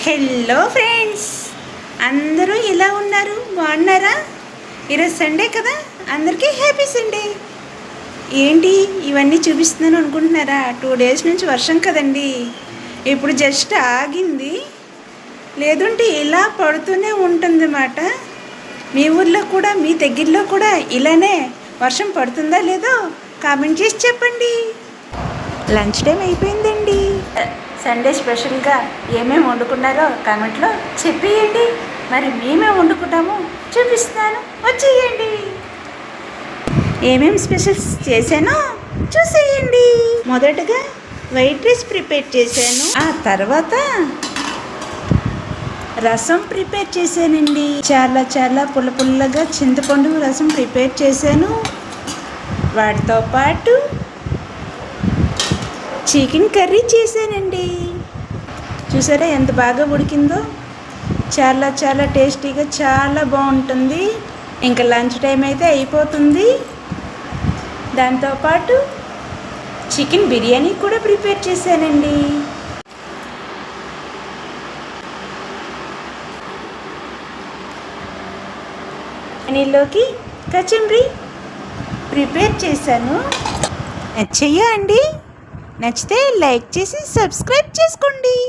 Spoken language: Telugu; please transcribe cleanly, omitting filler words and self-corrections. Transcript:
హలో ఫ్రెండ్స్, అందరూ ఎలా ఉన్నారు? బాగున్నారా? ఈరోజు సండే కదా, అందరికీ హ్యాపీ సండే. ఏంటి ఇవన్నీ చూపిస్తున్నాను అనుకుంటున్నారా? 2 days నుంచి వర్షం కదండి, ఇప్పుడు జస్ట్ ఆగింది. లేదంటే ఇలా పడుతూనే ఉంటుందన్నమాట. మీ ఊర్లో కూడా, మీ దగ్గరలో కూడా ఇలానే వర్షం పడుతుందా లేదో కామెంట్ చేసి చెప్పండి. లంచ్ టైం అయిపోయిందండి. సండే స్పెషల్గా ఏమేమి వండుకున్నారో కామెంట్లో చెప్పేయండి. మరి మేమే వండుకుంటాము, చూపిస్తాను, వచ్చేయండి. ఏమేమి స్పెషల్స్ చేశానో చూసేయండి. మొదటగా వైట్ రైస్ ప్రిపేర్ చేశాను. ఆ తర్వాత రసం ప్రిపేర్ చేశానండి. చాలా పుల్లగా చింతపండు రసం ప్రిపేర్ చేశాను. వాటితో పాటు చికెన్ కర్రీ చేశానండి. చూసారా ఎంత బాగా ఉడికిందో? చాలా టేస్టీగా, చాలా బాగుంటుంది. ఇంకా లంచ్ టైం అయితే అయిపోతుంది. దాంతోపాటు చికెన్ బిర్యానీ కూడా ప్రిపేర్ చేశానండి. బిర్యానీలోకి కచంబరి ప్రిపేర్ చేశాను. నచ్చాయా అండి? నచ్చితే లైక్ చేసి సబ్స్క్రైబ్ చేసుకోండి.